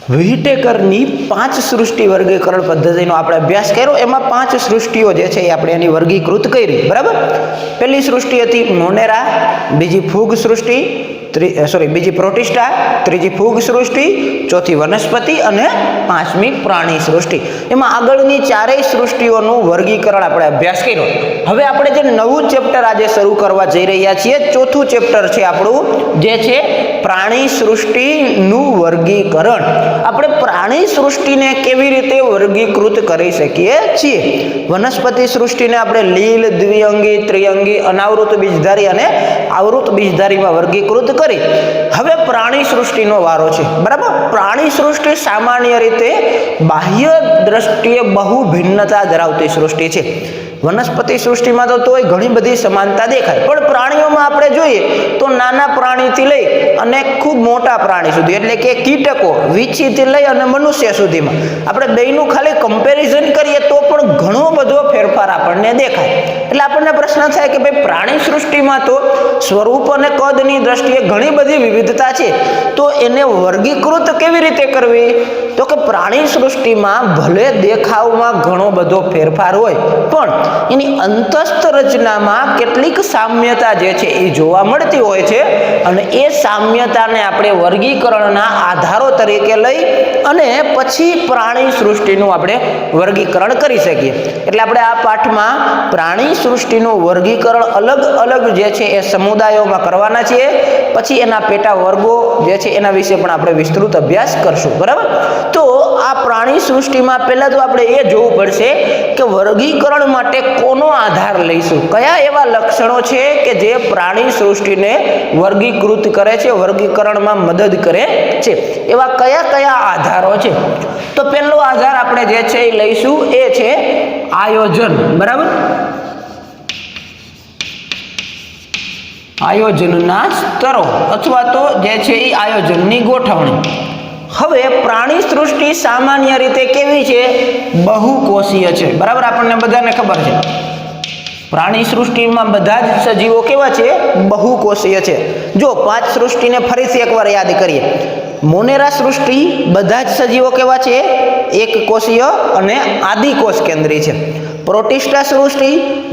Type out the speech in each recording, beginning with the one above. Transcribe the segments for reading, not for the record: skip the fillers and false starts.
વિટેકરની 5 સૃષ્ટિ વર્ગીકરણ પદ્ધતિનો આપણે અભ્યાસ કર્યો। એમાં 5 સૃષ્ટિઓ જે છે એ આપણે એની વર્ગીકૃત કરી, બરાબર। પહેલી સૃષ્ટિ હતી મોનેરા, બીજી ફૂગ સૃષ્ટિ, બીજી પ્રોટિસ્ટા, ત્રીજી ફૂગ સૃષ્ટિ, ચોથી વનસ્પતિ અને પાંચમી પ્રાણી સૃષ્ટિ। એમાં આગળની ચારેય સૃષ્ટિઓનું વર્ગીકરણ આપણે અભ્યાસ કર્યો। હવે આપણે જે નવું ચેપ્ટર આજે શરૂ કરવા જઈ રહ્યા છીએ, ચોથું ચેપ્ટર છે આપણું, જે છે પ્રાણી સૃષ્ટિનું વર્ગીકરણ। આપણે પ્રાણી સૃષ્ટિને કેવી રીતે વર્ગીકૃત કરી શકીએ છીએ? વનસ્પતિ સૃષ્ટિને આપણે લીલ, દ્વિઅંગી, ત્રિઅંગી, અનાવૃત બીજધારી અને આવૃત બીજધારીમાં વર્ગીકૃત કરી। હવે પ્રાણી સૃષ્ટિનો વારો છે, બરાબર। પ્રાણી સૃષ્ટિ સામાન્ય રીતે બાહ્ય દ્રષ્ટિએ બહુ ભિન્નતા ધરાવતી સૃષ્ટિ છે। વનસ્પતિ સૃષ્ટિમાં તો તોય ઘણી બધી સમાનતા દેખાય, પણ પ્રાણીઓમાં આપણે જોઈએ તો નાના પ્રાણીથી લઈ અને ખૂબ મોટા પ્રાણી સુધી, એટલે કે કીટકો, વીંછીથી લઈ અને મનુષ્ય સુધીમાં આપણે બેયનું ખાલી કમ્પેરિઝન કરીએ તો પણ ઘણો બધો ફેરફાર આપણને દેખાય। એટલે આપણને પ્રશ્ન થાય કે ભાઈ પ્રાણી સૃષ્ટિમાં તો સ્વરૂપ અને કદની દ્રષ્ટિએ ઘણી બધી વિવિધતા છે, તો એને વર્ગીકૃત કેવી રીતે કરવી? તો કે પ્રાણી સૃષ્ટિમાં ભલે દેખાવમાં ઘણો બધો ફેરફાર હોય, પણ એની અંતસ્થ રચનામાં કેટલીક સામ્યતા જે છે એ જોવા મળતી હોય છે, અને એ સામ્યતાને આપણે વર્ગીકરણના આધારો તરીકે લઈ અને પછી પ્રાણી સૃષ્ટિનું આપણે વર્ગીકરણ કરી શકીએ। એટલે આપણે આ પાઠમાં પ્રાણી સૃષ્ટિનું વર્ગીકરણ અલગ અલગ જે છે એ સમુદાયોમાં કરવાના છીએ, પછી એના પેટા વર્ગો જે છે એના વિશે પણ આપણે વિસ્તૃત અભ્યાસ કરશું, બરાબર। તો આ પ્રાણી સૃષ્ટિમાં પહેલા તો આપણે એ જોવું પડશે કે વર્ગીકરણ માટે કોનો આધાર લઈશું, કયા એવા લક્ષણો છે કે જે પ્રાણી સૃષ્ટિને વર્ગીકૃત કરે છે, વર્ગીકરણમાં મદદ કરે છે, એવા કયા કયા આધારો છે? તો પહેલો આધાર આપણે જે છે એ લઈશું એ છે આયોજન, બરાબર। આયોજનના સ્તરો અથવા તો જે છે એ આયોજનની ગોઠવણી। હવે પ્રાણી સૃષ્ટિ સામાન્ય રીતે કેવી છે? બહુકોષીય છે, બરાબર। આપણને બધાને ખબર છે પ્રાણી સૃષ્ટિમાં બધા જ સજીવો કેવા છે? બહુકોષીય છે। જો 5 સૃષ્ટિને ફરીથી એકવાર યાદ કરીએ। મોનેરા સૃષ્ટિ બધા જ સજીવો કેવા છે? એક કોષીય અને આદિકોષ કેન્દ્રી છે। પ્રોટિસ્ટા સૃષ્ટિ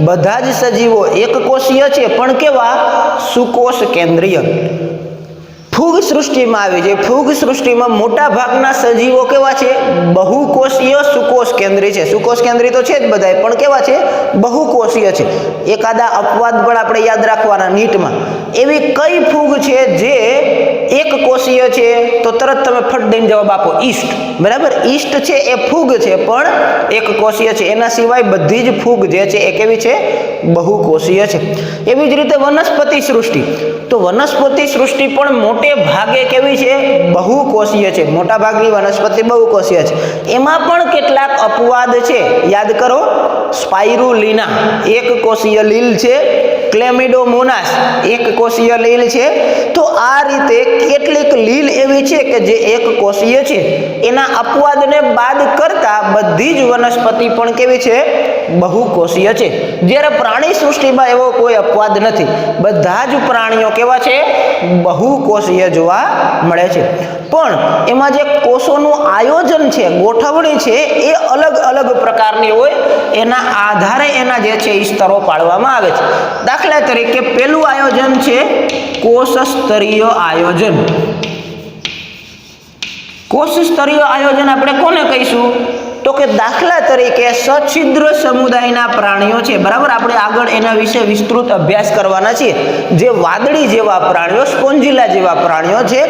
બધા જ સજીવો એક કોષીય છે, પણ કેવા? સુકોષ કેન્દ્રીય। ફૂગ સૃષ્ટિમાં આવી છે, ફૂગ સૃષ્ટિમાં મોટા ભાગના સજીવો કેવા છે? બહુકોષીય સુકોષ કેન્દ્રી છે। સુકોષ કેન્દ્રી તો છે જ બધાય, પણ કેવા છે? બહુકોષીય છે। એકાદા અપવાદ પણ આપણે યાદ રાખવાના નીટમાં। એવી કઈ ફૂગ છે જે એક કોષીય છે? તો તરત તમે ફટ દઈને જવાબ આપો, ઈસ્ટ, બરાબર। ઈસ્ટ છે એ ફૂગ છે પણ એક કોષીય છે, એના સિવાય બધી જ ફૂગ જે છે એ કેવી છે? બહુકોષીય છે। એવી જ રીતે વનસ્પતિ સૃષ્ટિ, તો વનસ્પતિ સૃષ્ટિ પણ મોટે ભાગે કેવી છે? બહુકોષીય છે। મોટા ભાગની વનસ્પતિ બહુકોષીય છે। એમાં પણ કેટલાક અપવાદ છે, યાદ કરો। સ્પાઇરુલિના એક કોષીય લીલ છે, ક્લેમિડોમોનાસ એક કોષીય લીલ છે। તો આ રીતે કેટલીક લીલ એવી છે કે જે એક કોષીય છે, એના અપવાદને બાદ કરતા બધી જ વનસ્પતિ પણ કેવી છે? બહુકોષીય છે। જ્યારે પ્રાણી સૃષ્ટિમાં એવો કોઈ અપવાદ નથી, બધા જ પ્રાણીઓ કેવા છે? બહુકોષીય જોવા મળે છે। પણ એમાં જે કોષોનું આયોજન છે, ગોઠવણી છે, એ અલગ અલગ પ્રકારની હોય, એના આધારે એના જે છે એ સ્તરો પાડવામાં આવે છે। દાખલા તરીકે પહેલું આયોજન છે કોષ સ્તરીય આયોજન। કોષ સ્તરીય આયોજન આપણે કોને કહીશું? તો કે દાખલા તરીકે સછિદ્ર સમુદાયના પ્રાણીઓ છે, બરાબર। આપણે આગળ એના વિશે વિસ્તૃત અભ્યાસ કરવાના છીએ। જે વાદળી જેવા પ્રાણીઓ, સ્પોન્જિલા જેવા પ્રાણીઓ છે,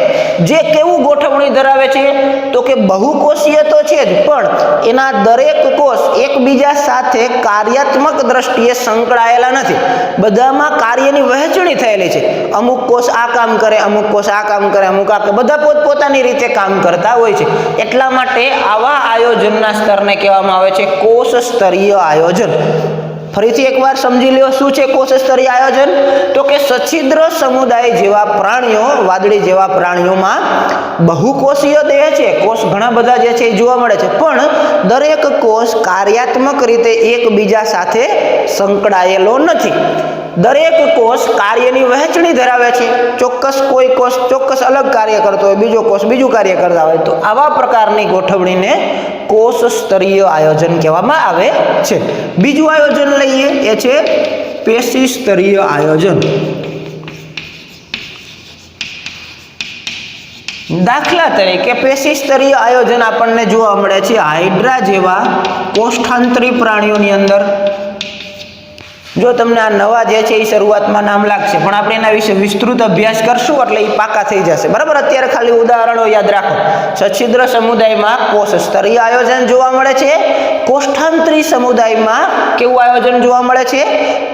જે કેવું ગોઠવણી ધરાવે છે? તો કે બહુકોષીય તો છે જ, પણ એના દરેક કોષ એકબીજા સાથે કાર્યાત્મક દ્રષ્ટિએ સંકળાયેલા નથી, બધામાં કાર્યની વહેંચણી થયેલી છે। અમુક કોષ આ કામ કરે, અમુક કોષ આ કામ કરે, અમુક આ, બધા પોતપોતાની રીતે કામ કરતા હોય છે। એટલા માટે આવા આયોજનના સ્તરને કહેવામાં આવે છે કોષ સ્તરીય આયોજન। ફરીથી એકવાર સમજી લ્યો, શું છે કોષ સ્તરીય આયોજન? તો કે સછિદ્ર સમુદાય જેવા પ્રાણીઓ, વાદળી જેવા પ્રાણીઓમાં બહુકોષીય દેહ છે, કોષ ઘણા બધા જે છે એ જોવા મળે છે, પણ દરેક કોષ કાર્યાત્મક રીતે એકબીજા સાથે સંકળાયેલો નથી। દરેક કોષ કાર્યની વહેંચણી ધરાવે છે. ચોક્કસ કોઈ કોષ ચોક્કસ અલગ કાર્ય કરતો હોય, બીજો કોષ બીજું કાર્ય કરતા હોય, તો આવા પ્રકારની ગોઠવણીને કોષ સ્તરીય આયોજન કહેવામાં આવે છે. બીજું આયોજન લઈએ, એ છે પેશી સ્તરીય આયોજન. દાખલા તરીકે પેશી સ્તરીય આયોજન આપણને જોવા મળે છે હાઇડ્રા જેવા કોષ્ઠાંતરી પ્રાણીઓની અંદર. જો તમને આ નવા જે છે એ શરૂઆતમાં નામ લાગશે, પણ આપણે એના વિશે વિસ્તૃત અભ્યાસ કરશું એટલે એ પાકા થઈ જશે. બરાબર, અત્યારે ખાલી ઉદાહરણો યાદ રાખો. સછિદ્ર સમુદાયમાં કોષ સ્તરીય આયોજન જોવા મળે છે. કોષ્ઠાંતરી સમુદાયમાં કેવું આયોજન જોવા મળે છે?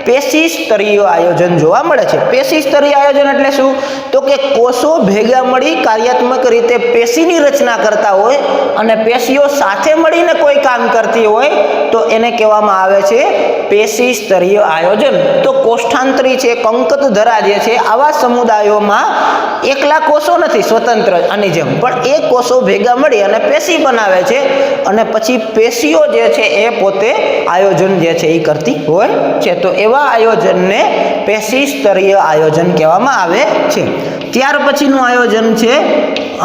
પેશી સ્તરીય આયોજન જોવા મળે છે. પેશી સ્તરીય આયોજન એટલે શું? તો કે કોષો ભેગા મળી કાર્યાત્મક રીતે પેશીની રચના કરતા હોય અને પેશીઓ સાથે મળીને કોઈ કામ કરતી હોય તો એને કહેવામાં આવે છે પેશી સ્તરીય આયોજન. તો કોષ્ઠાંતરી છે, કંકતધરા જે છે, આવા સમુદાયોમાં એકલા કોષો નથી સ્વતંત્ર આની જેમ, પણ એ કોષો ભેગા મળી અને પેશી બનાવે છે અને પછી પેશીઓ જે છે એ પોતે આયોજન જે છે એ કરતી હોય છે. તો એવા આયોજનને પેશી સ્તરીય આયોજન કહેવામાં આવે છે. ત્યાર પછીનું આયોજન છે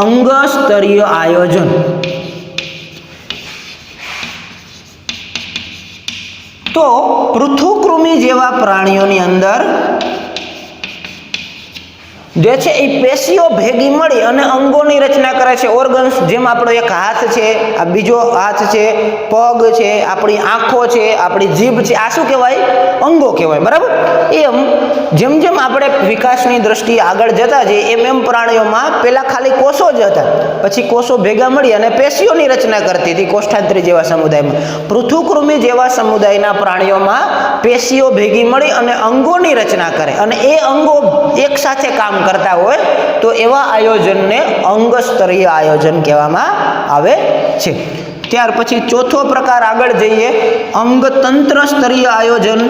અંગ સ્તરીય આયોજન. તો પૃથુકૃમિ જેવા પ્રાણીઓની અંદર જે છે એ પેશીઓ ભેગી મળી અને અંગોની રચના કરે છે. ઓર્ગન્સ, જેમ આપણો એક હાથ છે, આ બીજો હાથ છે, પગ છે, આપણી આંખો છે, આપણી જીભ છે, આ શું કહેવાય? અંગો કહેવાય. બરાબર, એમ જેમ જેમ આપણે વિકાસની દ્રષ્ટિએ આગળ જતા જઈએ એમ એમ પ્રાણીઓમાં પહેલા ખાલી કોષો જ હતા, પછી કોષો ભેગા મળી અને પેશીઓની રચના કરતી હતી કોષ્ઠાંતરી જેવા સમુદાયમાં. પૃથુકૃમિ જેવા સમુદાયના પ્રાણીઓમાં પેશીઓ ભેગી મળી અને અંગોની રચના કરે અને એ અંગો એક સાથે કામ કરતા હોય તો એવા આયોજનને અંગ સ્તરીય આયોજન કહેવામાં આવે છે. ત્યાર પછી ચોથો પ્રકાર આગળ જઈએ, અંગતંત્ર સ્તરીય આયોજન.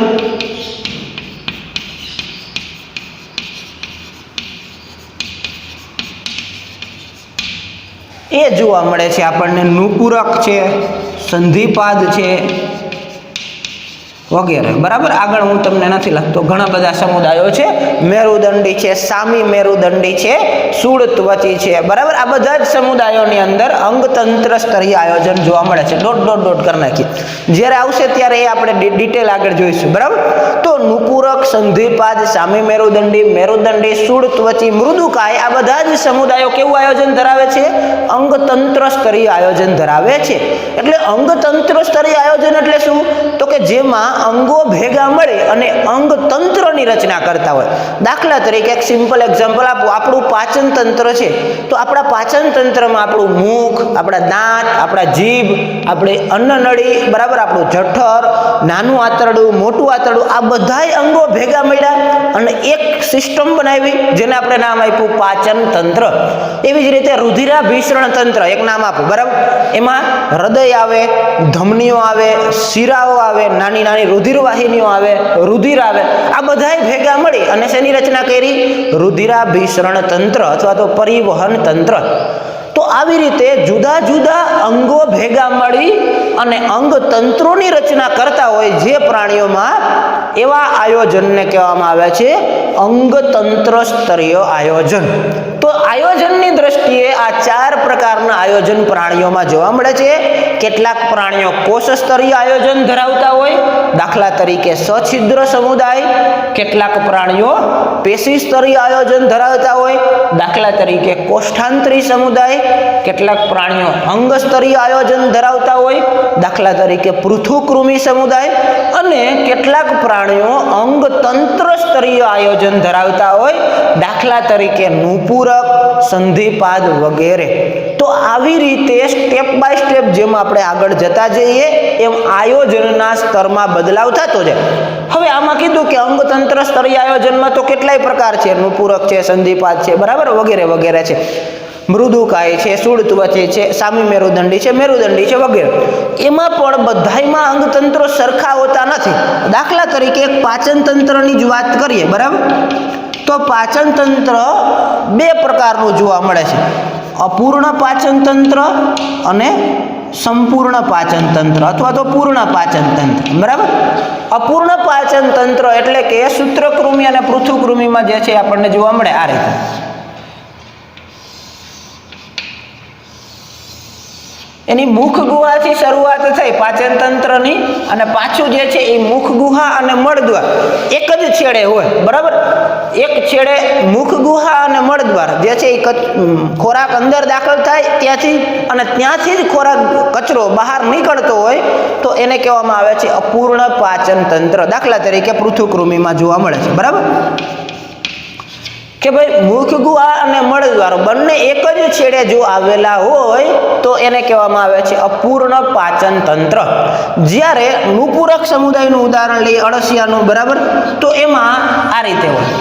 એ જોવા મળે છે આપણને નુપુરક છે, સંધિપાદ છે વગેરે. બરાબર, આગળ હું તમને નથી લખતો, ઘણા બધા સમુદાયો છે. મેરુદંડી છે, સામી મેરુદંડી છે, સુળત્વચી છે. બરાબર, આ બધા જ સમુદાયોની અંદર અંગતંત્ર સ્તરીય આયોજન જોવા મળે છે. ડોટ કરી નાખીએ, જ્યારે આવશે ત્યારે એ આપણે ડિટેલ આગળ જોઈશું. બરાબર, તો નુપુરક, સંધિપાદ, સામી મેરુદંડી, મેરુદંડી, સુળત્વચી, મૃદુકાય, આ બધા જ સમુદાયો કેવું આયોજન ધરાવે છે? અંગતંત્ર સ્તરીય આયોજન ધરાવે છે. એટલે અંગતંત્ર સ્તરીય આયોજન એટલે શું? તો કે જેમાં અંગો ભેગા મળી અને અંગતંત્રની રચના કરતા હોય. દાખલા તરીકે એક સિમ્પલ એક્ઝામ્પલ આપું. આપણું પાચન તંત્ર છે, તો આપણા પાચન તંત્રમાં આપણું મુખ, આપણા દાંત, આપણા જીભ, આપણી અન્નનળી, બરાબર, આપણું જઠર, નાનું આંતરડું, મોટું આંતરડું, આ બધાય અંગો ભેગા મળ્યા અને એક સિસ્ટમ બનાવી જેને આપણે નામ આપ્યું પાચન તંત્ર. એવી જ રીતે રુધિરાભિસરણ તંત્ર એક નામ આપું. બરાબર, એમાં હૃદય આવે, ધમનીઓ આવે, શિરાઓ આવે, નાની નાની રુધિરવાહિનીઓ આવે, રુધિર આવે, આ બધાય ભેગા મળી અને શેની રચના કરી? રુધિરાભિસરણ તંત્ર અથવા તો પરિવહન તંત્ર. તો આવી રીતે જુદા જુદા અંગો ભેગા મળી અને અંગતંત્રોની રચના કરતા હોય જે પ્રાણીઓમાં, એવા આયોજનને કહેવામાં આવે છે અંગતંત્ર સ્તરીય આયોજન. તો આયોજનની દ્રષ્ટિએ આ ચાર પ્રકારના આયોજન પ્રાણીઓમાં જોવા મળે છે. કેટલાક પ્રાણીઓ કોષ સ્તરીય આયોજન ધરાવતા હોય, દાખલા તરીકે સછિદ્ર સમુદાય. કેટલાક પ્રાણીઓ પેશી સ્તરીય આયોજન ધરાવતા હોય, દાખલા તરીકે કોષ્ઠાંતરી સમુદાય. કેટલાક પ્રાણીઓ અંગ સ્તરીય આયોજન ધરાવતા હોય, દાખલા તરીકે પૃથુકૃમિ સમુદાય. અને કેટલાક પ્રાણીઓ અંગતંત્ર સ્તરીય આયોજન ધરાવતા હોય, દાખલા તરીકે નુપુરક, સંધિપાદ વગેરે. તો આવી રીતે સ્ટેપ બાય સ્ટેપ જેમ આપણે આગળ જતા જઈએ એમ આયોજનના સ્તરમાં બદલાવ થતો જાય. હવે આમાં કીધું કે અંગતંત્ર સ્તરીય આયોજનમાં તો કેટલાય પ્રકાર છે, નુપુરક છે, સંધિપાદ છે, બરાબર, વગેરે વગેરે છે. મૃદુકાય છે, સુળત્વચી છે, સામી મેરુદંડી છે વગેરે. એમાં પણ બધાયમાં અંગતંત્રો સરખા હોતા નથી. દાખલા તરીકે એક પાચન તંત્રની જ વાત કરીએ, બરાબર, તો પાચન તંત્ર બે પ્રકારનું જોવા મળે છે, અપૂર્ણ પાચન તંત્ર અને સંપૂર્ણ પાચન તંત્ર અથવા તો પૂર્ણ પાચન તંત્ર, બરાબર. અપૂર્ણ પાચન તંત્ર એટલે કે સૂત્રકૃમિ અને પૃથુકૃમિમાં જે છે આપણને જોવા મળે આ રીતે. એની મુખ ગુહાથી શરૂઆત થઈ પાચન તંત્રની અને પાછું જે છે એ મુખ ગુહા અને મળદ્વાર એક જ છેડે હોય, બરાબર. એક છેડે મુખ ગુહા અને મળદ્વાર જે છે એ ખોરાક અંદર દાખલ થાય ત્યાંથી અને ત્યાંથી જ ખોરાક કચરો બહાર નીકળતો હોય તો એને કહેવામાં આવે છે અપૂર્ણ પાચન તંત્ર. દાખલા તરીકે પૃથુકૃમિમાં જોવા મળે છે, બરાબર. કે ભાઈ મુખ ગુહા અને મળદ્વાર બંને એક જ છેડે જો આવેલા હોય તો એને કહેવામાં આવે છે અપૂર્ણ પાચન તંત્ર. જ્યારે નુપૂરક સમુદાયનું ઉદાહરણ લઈએ અળસિયાનું, બરાબર, તો એમાં આ રીતે હોય.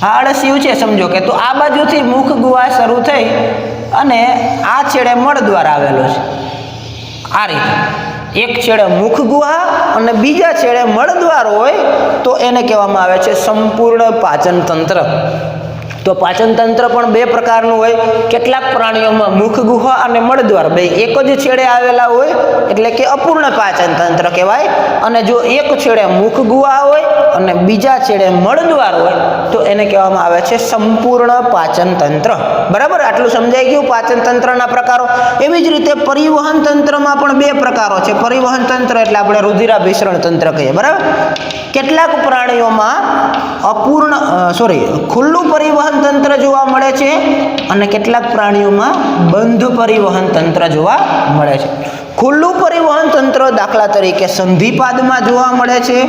આ અળસિયું છે સમજો કે તો આ બાજુથી મુખ ગુહા શરૂ થઈ અને આ છેડે મળદ્વાર આવેલો છે આ રીતે. એક છેડે મુખ ગુહા અને બીજા છેડે મળદ્વાર હોય તો એને કહેવામાં આવે છે સંપૂર્ણ પાચન તંત્ર. તો પાચન તંત્ર પણ બે પ્રકારનું હોય. કેટલાક પ્રાણીઓમાં મુખ ગુહા અને મળદ્વાર બે એક જ છેડે આવેલા હોય એટલે કે અપૂર્ણ પાચન તંત્ર કહેવાય. અને જો એક છેડે મુખ ગુહા હોય અને બીજા છેડે મળદ્વાર હોય તો એને કહેવામાં આવે છે સંપૂર્ણ પાચન તંત્ર, બરાબર. આટલું સમજાઈ ગયું પાચન તંત્રના પ્રકારો. એવી જ રીતે પરિવહન તંત્રમાં પણ બે પ્રકારો છે. પરિવહન તંત્ર એટલે આપણે રુધિરાભિસરણ તંત્ર કહીએ, બરાબર. કેટલાક પ્રાણીઓમાં ખુલ્લું પરિવહન તંત્ર જોવા મળે છે અને કેટલાક પ્રાણીઓમાં બંધ પરિવહન તંત્ર જોવા મળે છે. ખુલ્લું પરિવહન તંત્ર દાખલા તરીકે સંધિપાદમાં જોવા મળે છે,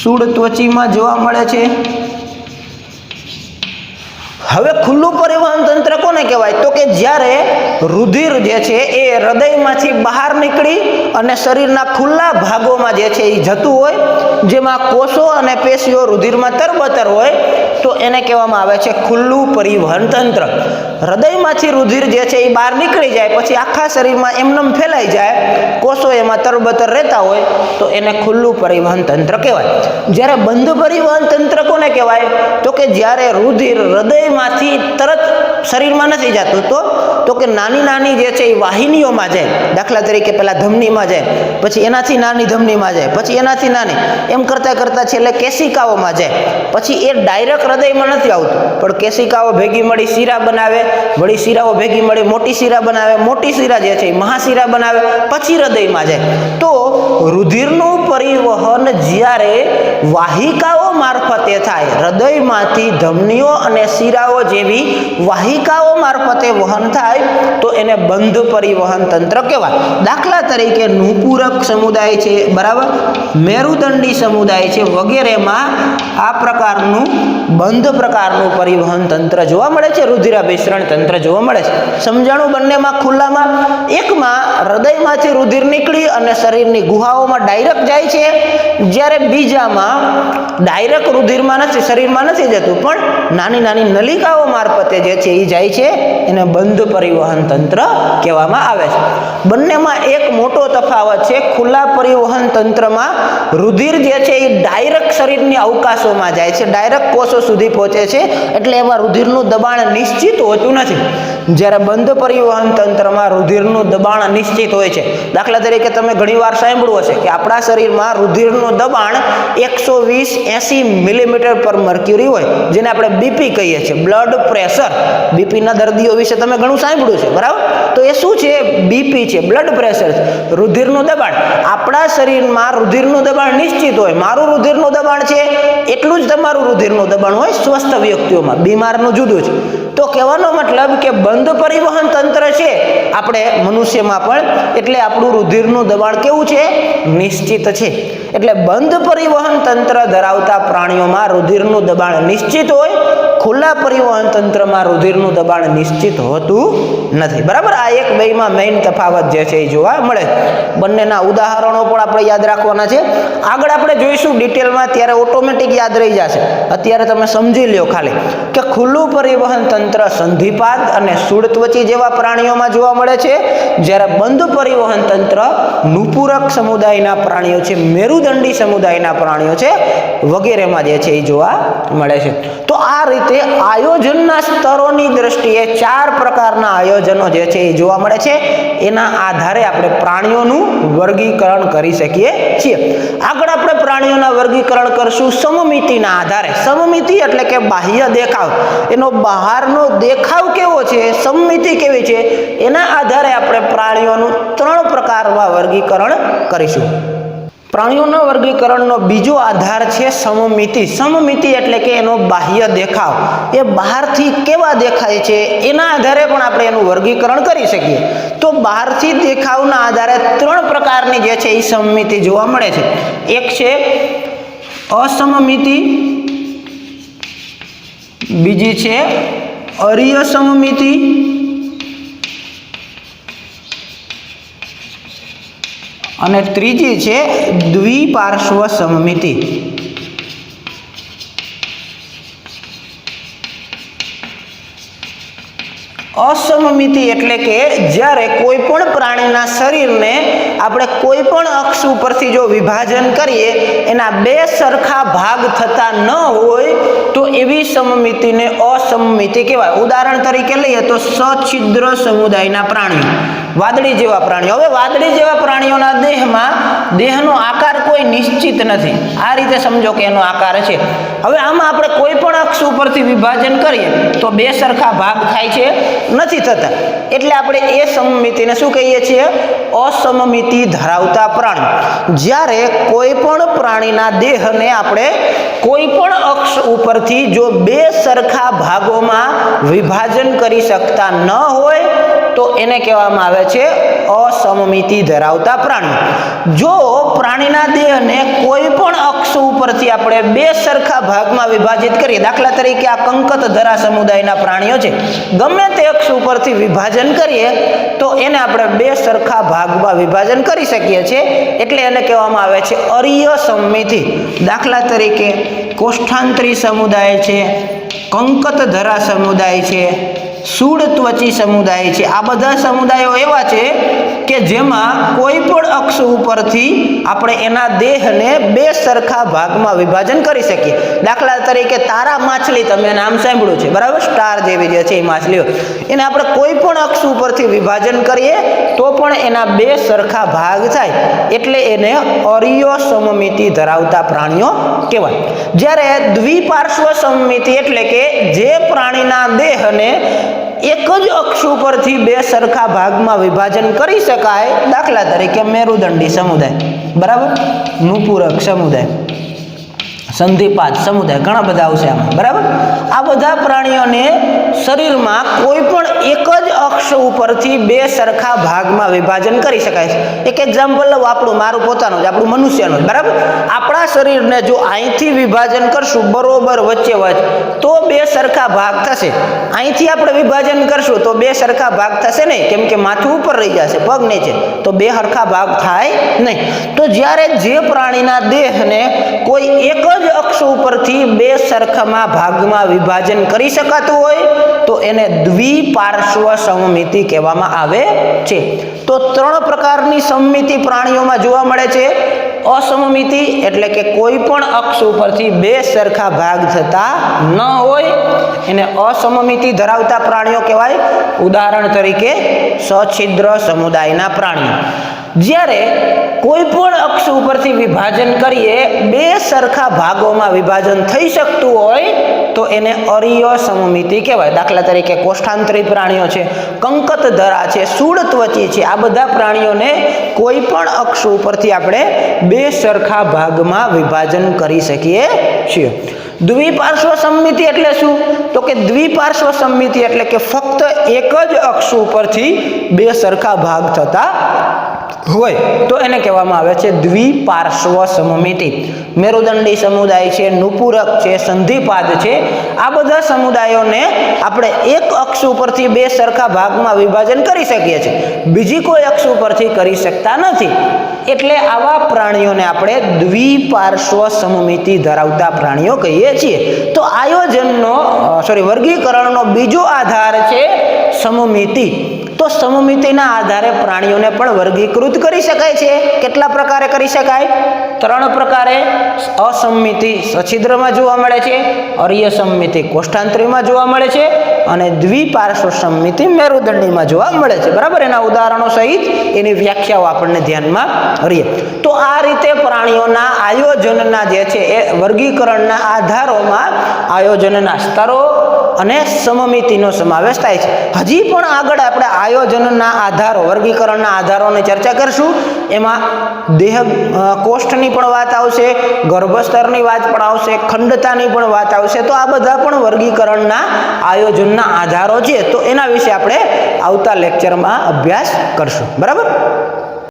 સૂળ ત્વચીમાં જોવા મળે છે. હવે ખુલ્લું પરિવહન તંત્ર કોને કહેવાય તો કે જ્યારે રુધિર જે છે એ હૃદયમાંથી બહાર નીકળી અને શરીરના ખુલ્લા ભાગોમાં જે છે એ જતું હોય, જેમાં કોષો અને પેશીઓ રુધિરમાં તરબતર હોય તો એને કહેવામાં આવે છે ખુલ્લું પરિવહન તંત્ર. હૃદયમાંથી રુધિર જે છે એ બહાર નીકળી જાય પછી આખા શરીરમાં એમનેમ ફેલાઈ જાય, કોષો એમાં તરબતર રહેતા હોય તો એને ખુલ્લું પરિવહન તંત્ર કહેવાય. જ્યારે બંધ પરિવહન તંત્ર કોને કહેવાય તો કે જ્યારે રુધિર હૃદયમાંથી તરત શરીરમાં નથી જતું તો કે નાની નાની જે છે એ વાહિનીઓમાં જાય. દાખલા તરીકે પહેલા ધમનીમાં જાય, પછી એનાથી નાની ધમનીમાં જાય, પછી એનાથી નાની, એમ કરતાં કરતાં છેલ્લે કેશિકાઓમાં જાય. પછી એ ડાયરેક્ટ હૃદયમાં નથી આવતું પણ કેશિકાઓ ભેગી મળી શીરા બનાવે, વળી શીરાઓ ભેગી મળી મોટી શીરા બનાવે, મોટી શીરા જે છે એ મહાશીરા બનાવે, પછી હૃદયમાં જાય. તો રુધિરનું પરિવહન જ્યારે વાહિકાઓ મારફતે થાય, હૃદયમાંથી ધમનીઓ અને શીરાઓ જેવી વાહિકાઓ મારફતે વહન થાય તો એને બંધ પરિવહન તંત્ર કહેવાય. દાખલા તરીકે નુપૂરક સમુદાય છે, બરાબર, મેરુદંડી સમુદાય છે વગેરેમાં આ પ્રકારનું બંધ પ્રકારનું પરિવહન તંત્ર જોવા મળે છે, રુધિરાભિસરણ તંત્ર જોવા મળે છે. સમજાણું બંનેમાં? ખુલ્લામાં એકમાં હૃદયમાંથી રુધિર નીકળી અને શરીરની ગુહાઓમાં ડાયરેક્ટ જાય છે, જ્યારે બીજામાં ડાયરેક્ટ રુધિરમાં નથી, શરીરમાં નથી જતું પણ નાની નાની નલિકાઓ મારફતે જે છે એ જાય છે, એને બંધ પરિવહન તંત્ર કહેવામાં આવે છે. બંનેમાં એક મોટો તફાવત છે. ખુલ્લા પરિવહન તંત્રમાં રુધિર જે છે એ ડાયરેક્ટ શરીરની અવકાશોમાં જાય છે, ડાયરેક્ટ કોષો સુધી પહોંચે છે, એટલે એમાં રુધિરનું દબાણ નિશ્ચિત હોતું નથી. જ્યારે બંધ પરિવહન તંત્રમાં રુધિરનું દબાણ નિશ્ચિત હોય છે. દાખલા તરીકે તમે ઘણીવાર સાંભળ્યું હશે કે આપણા શરીરમાં રુધિરનું દબાણ 120-80 મિલીમીટર પર મર્ક્યુરી હોય, જેને આપણે બીપી કહીએ છીએ, બ્લડ પ્રેશર. બીપીના દર્દીઓ વિશે તમે ઘણું સાંભળ્યું છે, બરાબર. તો એ શું છે? બીપી છે, બ્લડ પ્રેશર છે, રુધિરનું દબાણ. આપણા શરીરમાં રુધિરનું દબાણ નિશ્ચિત હોય. મારું રુધિરનું દબાણ છે એટલું જ તમારું રુધિરનું દબાણ હોય સ્વસ્થ વ્યક્તિઓમાં, બીમારનું જુદું છે. તો કહેવાનો મતલબ કે બંધ પરિવહન તંત્ર છે આપણે મનુષ્યમાં પણ, એટલે આપણું રુધિરનું દબાણ કેવું છે? નિશ્ચિત છે. એટલે બંધ પરિવહન તંત્ર ધરાવતા પ્રાણીઓમાં રુધિરનું દબાણ નિશ્ચિત હોય, ખુલ્લા પરિવહન તંત્રમાં રુધિરનું દબાણ નિશ્ચિત હોતું નથી, બરાબર. આ એક બેમાં મેઇન તફાવત જે છે એ જોવા મળે. બંનેના ઉદાહરણો પણ આપણે યાદ રાખવાના છે. આગળ આપણે જોઈશું ડિટેલમાં, ત્યારે ઓટોમેટિક યાદ રહી જશે. અત્યારે તમે સમજી લ્યો ખાલી કે ખુલ્લું પરિવહન તંત્ર સંધિપાદ અને સૂળત્વચી જેવા પ્રાણીઓમાં જોવા મળે છે, જ્યારે બંધ પરિવહન તંત્ર નુપૂરક સમુદાયના પ્રાણીઓ છે, મેરુદંડી સમુદાયના પ્રાણીઓ છે વગેરેમાં જે છે એ જોવા મળે છે. તો આ રીતે તે આયોજનના સ્તરોની દ્રષ્ટિએ 4 પ્રકારના આયોજનો જે છે એ જોવા મળે છે. એના આધારે આપણે પ્રાણીઓનું વર્ગીકરણ કરી શકીએ છીએ. આગળ આપણે પ્રાણીઓના વર્ગીકરણ કરશું સમમિતિના આધારે. સમમિતિ એટલે કે બાહ્ય દેખાવ, એનો બહારનો દેખાવ કેવો છે, સમમિતિ કેવી છે, એના આધારે આપણે પ્રાણીઓનું 3 પ્રકારમાં વર્ગીકરણ કરીશું. પ્રાણીઓના વર્ગીકરણનો બીજો આધાર છે સમમિતિ. સમમિતિ એટલે કે એનો બાહ્ય દેખાવ, એ બહારથી કેવા દેખાય છે એના આધારે પણ આપણે એનું વર્ગીકરણ કરી શકીએ. તો બહારથી દેખાવના આધારે 3 પ્રકારની જે છે એ સમમિતિ જોવા મળે છે. એક છે અસમમિતિ, બીજી છે અરીય સમમિતિ, અને ત્રીજી છે દ્વિપાર્શ્વ સમમિતિ. અસમમિતિ એટલે કે જ્યારે કોઈ પણ પ્રાણીના શરીરને આપણે કોઈ પણ અક્ષ ઉપરથી જો વિભાજન કરીએ, એના 2 સરખા ભાગ થતા ન હોય તો એવી સમમિતિને અસમમિતિ કહેવાય. ઉદાહરણ તરીકે લઈએ તો સછિદ્ર સમુદાયના પ્રાણીઓ, વાદળી જેવા પ્રાણીઓ. હવે વાદળી જેવા પ્રાણીઓના દેહનો આકાર કોઈ નિશ્ચિત નથી. આ રીતે સમજો કે એનો આકાર છે. હવે આમાં આપણે કોઈ પણ અક્ષ ઉપરથી વિભાજન કરીએ તો 2 સરખા ભાગ થાય છે, નથી થતા. એટલે આપણે એ સમમિતિને શું કહીએ છીએ? અસમમિતિ ધરાવતા પ્રાણી. જ્યારે કોઈ પણ પ્રાણીના દેહને આપણે કોઈ પણ અક્ષ ઉપરથી જો 2 સરખા ભાગોમાં વિભાજન કરી શકતા ન હોય તો એને કહેવામાં આવે છે અસમમિતિ ધરાવતા પ્રાણી. જો પ્રાણીના દેહને કોઈ પણ અક્ષ ઉપરથી આપણે 2 સરખા ભાગમાં વિભાજિત કરીએ, દાખલા તરીકે આ કંકતધરા સમુદાયના પ્રાણીઓ છે, ગમે તે અક્ષ ઉપરથી વિભાજન કરીએ તો એને આપણે 2 સરખા ભાગમાં વિભાજન કરી શકીએ છીએ. એટલે એને કહેવામાં આવે છે અરીય સમમિતિ. દાખલા તરીકે કોષ્ઠાંતરી સમુદાય છે, કંકતધરા સમુદાય છે, સૂળ ત્વચી સમુદાય છે. આ બધા સમુદાયો એવા છે કે જેમાં કોઈ પણ અક્ષ ઉપરથી આપણે એના દેહને 2 સરખા ભાગમાં વિભાજન કરી શકીએ. દાખલા તરીકે તારા માછલી, તમે નામ સાંભળ્યું છે બરાબર, સ્ટાર જેવી જે છે એ માછલીઓ, એને આપણે કોઈ પણ અક્ષ ઉપરથી વિભાજન કરીએ તો પણ એના 2 સરખા ભાગ થાય. એટલે એને અરીય સમમિતિ ધરાવતા પ્રાણીઓ કહેવાય. જ્યારે દ્વિપાર્શ્વ સમમિતિ એટલે કે જે પ્રાણીના દેહને એક જ અક્ષ ઉપરથી 2 સરખા ભાગમાં વિભાજન કરી શકાય, દાખલા તરીકે મેરુદંડી સમુદાય બરાબર, નુપુરક સમુદાય, સંધિપાદ સમુદાય, ઘણા બધા આવશે આમાં બરાબર. આ બધા પ્રાણીઓને શરીરમાં કોઈ પણ એક જ અક્ષ ઉપરથી 2 સરખા ભાગમાં વિભાજન કરી શકાય છે. એક એક્ઝામ્પલ લઉં, મારું પોતાનું જ, આપણું મનુષ્યનું જ બરાબર. આપણા શરીરને જો અહીંથી વિભાજન કરશું બરોબર વચ્ચે તો 2 સરખા ભાગ થશે. અહીંથી આપણે વિભાજન કરશું તો 2 સરખા ભાગ થશે નહીં, કેમ કે માથું ઉપર રહી જશે, પગ નીચે, તો 2 સરખા ભાગ થાય નહીં. તો જ્યારે જે પ્રાણીના દેહને કોઈ એક જ અક્ષ ઉપરથી 2 સરખા ભાગમાં વિભાજન કરી શકાતું હોય તો એને દ્વિપાર્શ્વ સમમિતિ કહેવામાં આવે છે. તો 3 પ્રકારની સમમિતિ પ્રાણીઓમાં જોવા મળે છે. અસમમિતિ એટલે કે કોઈ પણ અક્ષ ઉપરથી 2 સરખા ભાગ થતા ન હોય એને અસમમિતિ ધરાવતા પ્રાણીઓ કહેવાય. ઉદાહરણ તરીકે સછિદ્ર સમુદાયના પ્રાણીઓ. જ્યારે કોઈ પણ અક્ષ ઉપરથી વિભાજન કરીએ 2 સરખા ભાગોમાં વિભાજન થઈ શકતું હોય તો એને અરીય સમમિતિ કહેવાય. દાખલા તરીકે કોષ્ઠાંતરી પ્રાણીઓ છે, કંકતધરા છે, સૂળ ત્વચી છે, આ બધા પ્રાણીઓને કોઈ પણ અક્ષ ઉપરથી આપણે 2 સરખા ભાગમાં વિભાજન કરી શકીએ છીએ. દ્વિપાર્શ્વ સમમિતિ એટલે શું? તો કે દ્વિપાર્શ્વ સમમિતિ એટલે કે ફક્ત એક જ અક્ષ ઉપરથી 2 સરખા ભાગ થતા હોય તો એને કહેવામાં આવે છે દ્વિપાર્શ્વ સમમિતિ. મેરુદંડી સમુદાય છે, નુપુરક છે, સંધિપાદ છે, આ બધા સમુદાયોને આપણે એક અક્ષ ઉપરથી 2 સરખા ભાગમાં વિભાજન કરી શકીએ છીએ, બીજી કોઈ અક્ષ ઉપરથી કરી શકતા નથી. એટલે આવા પ્રાણીઓને આપણે દ્વિપાર્શ્વ સમમિતિ ધરાવતા પ્રાણીઓ કહીએ છીએ. તો વર્ગીકરણનો બીજો આધાર છે સમમિતિ. તો સમમિતિના આધારે પ્રાણીઓને પણ વર્ગીકૃત કરી શકાય છે. કેટલા પ્રકારે કરી શકાય? 3 પ્રકારે. અસમમિતિ સછિદ્રમાં જોવા મળે છે, અર્ય સમમિતિ કોષ્ઠાંતરીમાં જોવા મળે છે અને દ્વિપાર્શ્વ સમમિતિ મેરુદંડીમાં જોવા મળે છે. બરાબર, એના ઉદાહરણો સહિત એની વ્યાખ્યાઓ આપણને ધ્યાનમાં રહીએ. તો આ રીતે પ્રાણીઓના આયોજનના જે છે એ વર્ગીકરણના આધારોમાં આયોજનના સ્તરો અને સમમિતિનો સમાવેશ થાય છે. હજી પણ આગળ આપણે આયોજનના આધારો, વર્ગીકરણના આધારોની ચર્ચા કરશું. એમાં દેહ કોષ્ઠની પણ વાત આવશે, ગર્ભસ્તરની વાત પણ આવશે, ખંડતાની પણ વાત આવશે. તો આ બધા પણ વર્ગીકરણના આયોજનના આધારો છે. તો એના વિશે આપણે આવતા લેક્ચરમાં અભ્યાસ કરશું. બરાબર.